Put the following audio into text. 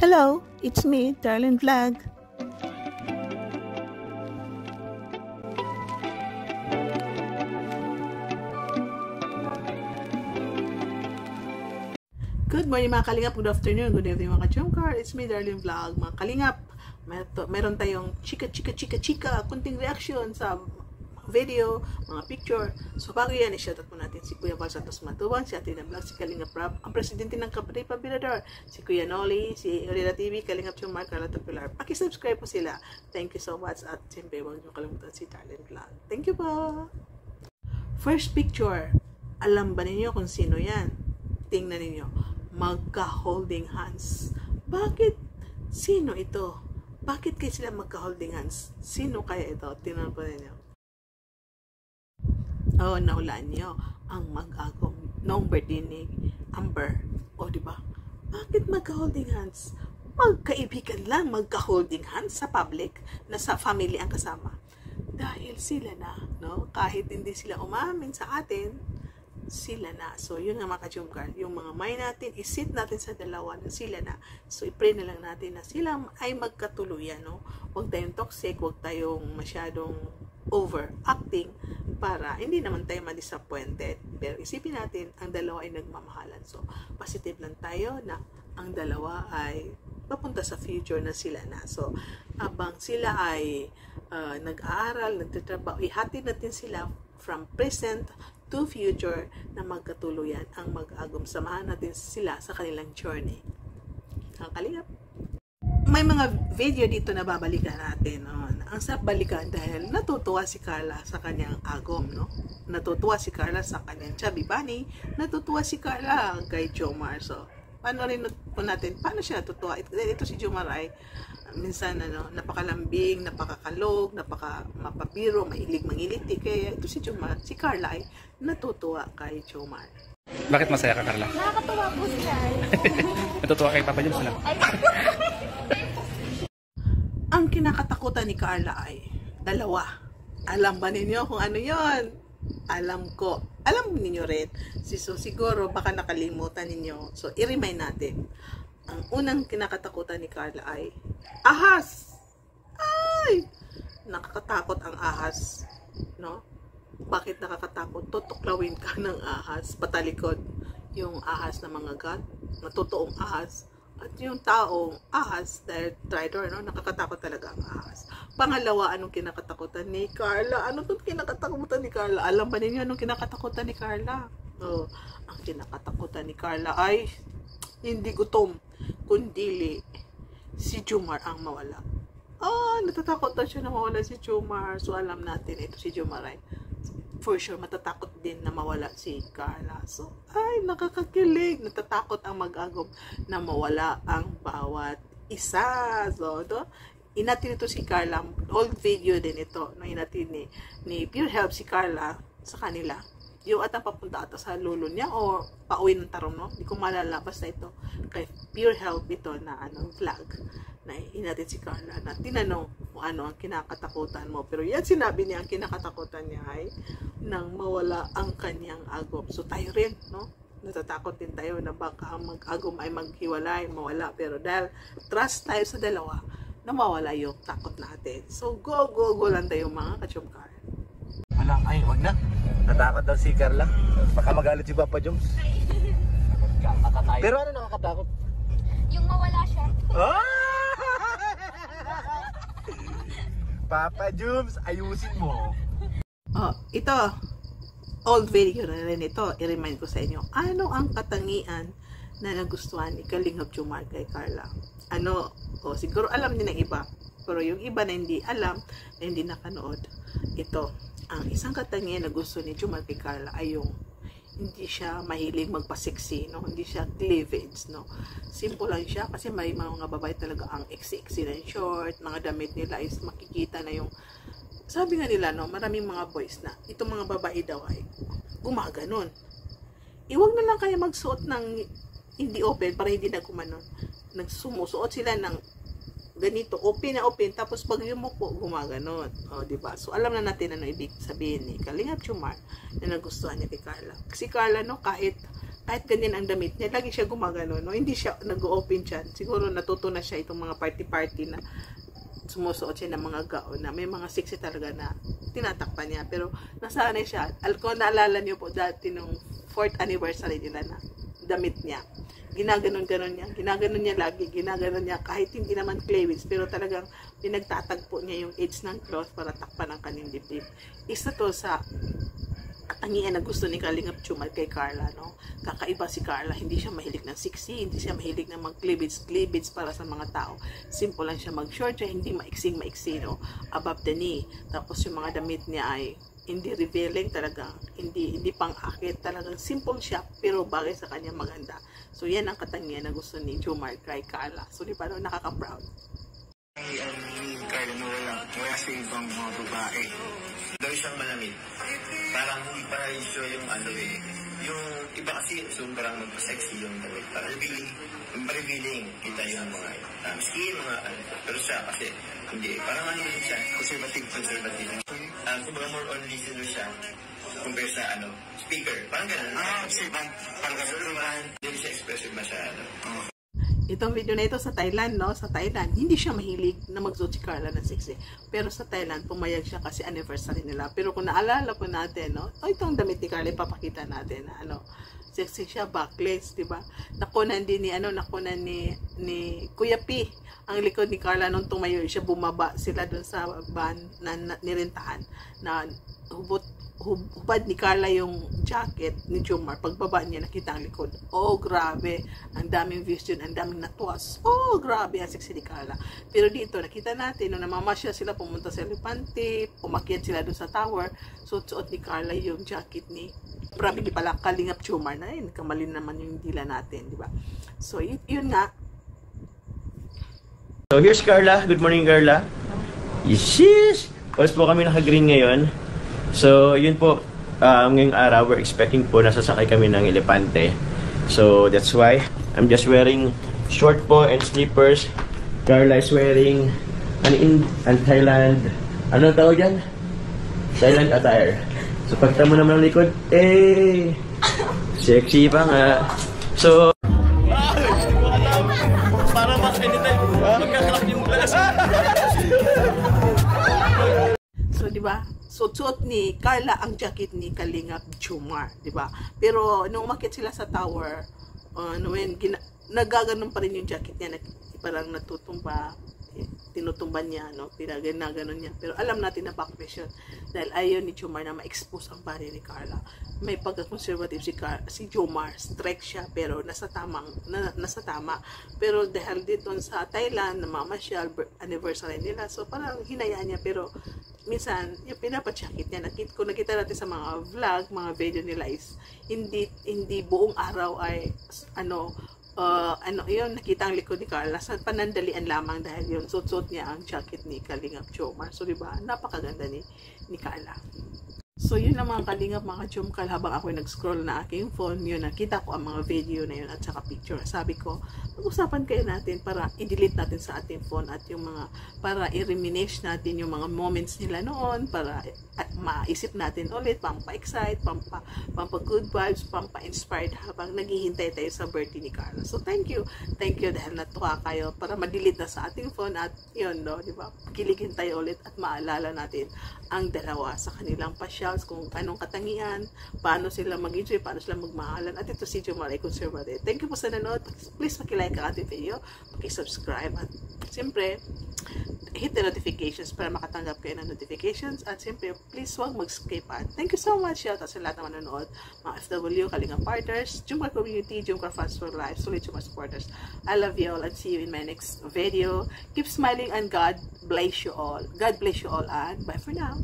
Hello, it's me, Darlene Vlog. Good morning mga kalingap, good afternoon, good evening mga ka-chumkar. It's me, Darlene Vlog. Mga kalingap, meron tayong chika, kunting reaction sa video, mga picture. So bago yan, i-shoutout po natin si Kuya Val Santos Matubang, si Ate na Vlog, si Kalingap Rap, ang presidente ng Kapatid Pambirador, si Kuya Noli, si Orida TV, Kalingap Chumar, Carla Tapilar. Paki-subscribe po sila. Thank you so much. At siyempre, huwag niyo kalimutan si Darlene Vlog. Thank you po. First picture. Alam ba ninyo kung sino yan? Tingnan ninyo. Magka-holding hands. Bakit? Sino ito? Bakit kayo sila magka-holding hands? Sino kaya ito? Tingnan po ninyo. Oh, naulaan nyo ang mag-agom noong birthday ni Amber. O, diba? Bakit magka-holding hands? Magkaibigan lang magka-holding hands sa public na sa family ang kasama. Dahil sila na, no? Kahit hindi sila umamin sa atin, sila na. So, yun nga mga ka-chumkar. Yung mga mind natin, isit natin sa dalawa na sila na. So, i-pray na lang natin na sila ay magkatuluyan, no? Huwag tayong toxic, huwag tayong masyadong overacting para hindi naman tayo ma-disappointed. Pero isipin natin, ang dalawa ay nagmamahalan. So, positive lang tayo na ang dalawa ay papunta sa future na sila na. So, abang sila ay nag-aaral, nagtatrabaho, ihatid natin sila from present to future na magkatuluyan ang mag-agom. Samahan natin sila sa kanilang journey. Ang kalingap. May mga video dito na babalikan natin. No? Ang sarap balikan dahil natutuwa si Carla sa kanyang agom. No? Natutuwa si Carla sa kanyang chubby bunny. Natutuwa si Carla kay Jomar. So, paano rin po natin, paano siya natutuwa? Ito si Jomar ay minsan napakalambing, napakakalog, mapapiro, mahilig mangiliti. Kaya ito si Jomar, si Carla ay natutuwa kay Jomar. Bakit masaya ka, Carla? Nakakatuwa po siya. Natutuwa kay Papa James lang. Ang kinakatakutan ni Carla ay dalawa. Alam ba ninyo kung ano yon? Alam ko. Alam ninyo rin. So, siguro baka nakalimutan ninyo. So, i-remind natin. Ang unang kinakatakutan ni Carla ay ahas. Ay! Nakakatakot ang ahas. No? Bakit nakakatakot? Tutuklawin ka ng ahas. Patalikod yung ahas na mga gat. Matotoong ahas. At yung taong ahas, dahil traitor, no? Nakakatakot talaga ang ahas. Pangalawa, anong kinakatakutan ni Carla? Ano itong kinakatakutan ni Carla? Alam ba ninyo anong kinakatakutan ni Carla? Oh, ang kinakatakutan ni Carla ay hindi gutom, kundi si Jomar ang mawala. Natatakot na siya na mawala si Jomar. So, alam natin, ito si Jomar ay for sure, matatakot din na mawala si Carla. So, ay, nakakakilig. Natatakot ang mag-agom na mawala ang bawat isa. So, inatin ito si Carla. Old video din ito. No, inatin ni Pure Help si Carla sa kanila. Yung atang papunta ata sa lulo niya o pauwi ng tarong, no? Hindi ko malala. Basta ito. Kay Pure Help ito na vlog na inatin si Carla na tinanong kung ano ang kinakatakutan mo. Pero yan sinabi niya, ang kinakatakutan niya ay nang mawala ang kanyang agom. So tayo rin, no? Natatakot din tayo na baka ang mag-agom ay maghiwalay, mawala. Pero dahil trust tayo sa dalawa, na mawala yung takot natin. So go lang tayo mga ka-chumkar. Wala, ay, wag na. Natakot daw si Carla. Baka magalit si Papa Joms. Pero ano nakakatakot? Yung mawala siya. Papa Joms, ayusin mo. Ito, old video na rin ito. I-remind ko sa inyo, ano ang katangian na nagustuhan ni Kalingap Jomar kay Carla? Siguro alam din ng iba. Pero yung iba na hindi alam, na hindi nakanood, ito, ang isang katangian na gusto ni Jomar kay Carla ay yung hindi siya mahilig magpa-sexy, no? Hindi siya cleavage, no? Simple lang siya kasi may mga babae talaga ang iksi-iksi na short, mga damit nila is makikita na yung, sabi nga nila, no? Maraming mga boys na, itong mga babae daw ay gumaganon. Iwag na lang kaya magsuot ng hindi open para hindi na gumanon. Nagsumusuot sila ng ganito, open na open, tapos pag yumuko, gumaganon. Diba? So, alam na natin ano ibig sabihin ni Kalingap Jomar na nagustuhan niya kay Carla. Si Carla, no, kahit kahit ganyan ang damit niya, lagi siya gumagano, no? Hindi siya nag-open siya. Siguro natuto na siya itong mga party-party na sumusuot siya ng mga gaon na may mga sexy talaga na tinatakpan niya. Pero nasanay siya. Kung naalala niyo po dati nung 4th anniversary nila na damit niya, ginaganon niya lagi, ginaganon niya kahit hindi naman cleavage, pero talagang pinagtatagpo niya yung edge ng cloth para takpan ang kanyang dibdib. Isa to sa katangian na gusto ni Kalingap Jomar kay Carla, no? Kakaiba si Carla, hindi siya mahilig ng sexy, hindi siya mahilig ng mga cleavage para sa mga tao. Simple lang siya mag-short siya, hindi maiksing-maiksi, no? Above the knee. Tapos yung mga damit niya ay hindi revealing talaga, hindi pang-akit, talagang simple siya, pero bagay sa kanya maganda. So yan ang katangian na gusto ni Jomar kay Carla. So di ba, no? Nakaka-proud. Carla, wala sa ibang mga babae. Daw siyang malamig. Parang hindi pa show yung yung iba kasi sobrang magpa-sexy yung damit. Parang revealing. Kita yung mga skin, mga pero siya kasi hindi. Parang siya, conservative. Kumbaga more on listener siya compare sa speaker. Parang ganun. Parang ganun. Hindi siya expressive masyado. Itong video na ito sa Thailand, no? Sa Thailand, hindi siya mahilig na magsuot si Carla ng sexy. Pero sa Thailand, pumayag siya kasi anniversary nila. Pero kung naalala po natin, no? Itong damit ni Carla, ipapakita natin na sexy siya, backless, di ba? Nakunan din ni Kuya P ang likod ni Carla nung tumayo siya, bumaba sila dun sa van na nirentahan na hubad ni Carla yung jacket ni Jomar. Pagbaba niya, nakita ang likod. Oh, grabe. Ang daming views yun. Ang daming natuwas. Oh, grabe. Ang sexy ni Carla. Pero dito, nakita natin, nung namamasya sila, pumunta sa Elepante, umakyat sila dun sa tower. Suot ni Carla yung jacket ni grabe, di pala Kalingap Jomar na yun. Kamalin naman yung dila natin, di ba? So, yun nga. So, here's Carla. Good morning, Carla. Yes! Pwes po kami naka-green ngayon. So, yun po, ngayong araw, we're expecting po nasasakay kami ng Elepante. So, that's why I'm just wearing short po and slippers. Carla is wearing an Thailand, ano tawag yan? Thailand attire. So, pagtamo naman ng likod, sexy pa nga. So, para mas anytime, magkakalak yung glass. So, di ba? Suot ni Carla ang jacket ni Kalingap Jomar, di ba? Pero nung umakyat sila sa tower, nagaganon pa rin yung jacket niya, parang natutumba, tinutumban niya, no? Pinagaganon niya. Pero alam natin na backpress yun. Dahil ayaw ni Jomar na ma-expose ang body ni Carla. May pagka-conservative si Jomar, strict siya, pero nasa tama. Pero dahil dito sa Thailand, namamasyal, anniversary nila, so parang hinayaan niya, pero minsan, yung pinapajakit niya, kung nakita natin sa mga vlog, mga video nila is, hindi buong araw ay, yun, nakita ang likod ni Carla sa panandalian lamang dahil yung suot niya ang jacket ni Kalingap Jomar. So, diba, napakaganda ni Carla. So, yun lang mga Kalingap, mga Jomkal, habang ako nag-scroll na aking phone, yun, nakita ko ang mga video na yun at saka picture. Sabi ko, mag-usapan kayo natin para i-delete natin sa ating phone at yung mga, para i-reminisce natin yung mga moments nila noon, para maisip natin ulit, pampa-excite, pampa-good vibes, pampa-inspired habang naghihintay tayo sa birthday ni Carla. So, thank you dahil natuwa kayo para ma-delete na sa ating phone at yun, no, di ba? Kiligin tayo ulit at maalala natin ang dalawa sa kanilang pasyals, kung anong katangian, paano sila mag-enjoy, paano sila magmahalan. At ito si Jomar ay conservative. Thank you po sa nanood. Please pakilike ang ating video, pakisubscribe, at siyempre, hit the notifications para makatanggap kayo ng notifications. At siyempre, please huwag mag-skip. Thank you so much. Shout out sa lahat ng manonood, mga FW, Kalingap partners, Jomar community, Jomar fans for life, solid Jomar supporters. I love you all and see you in my next video. Keep smiling and God bless you all. God bless you all and bye for now.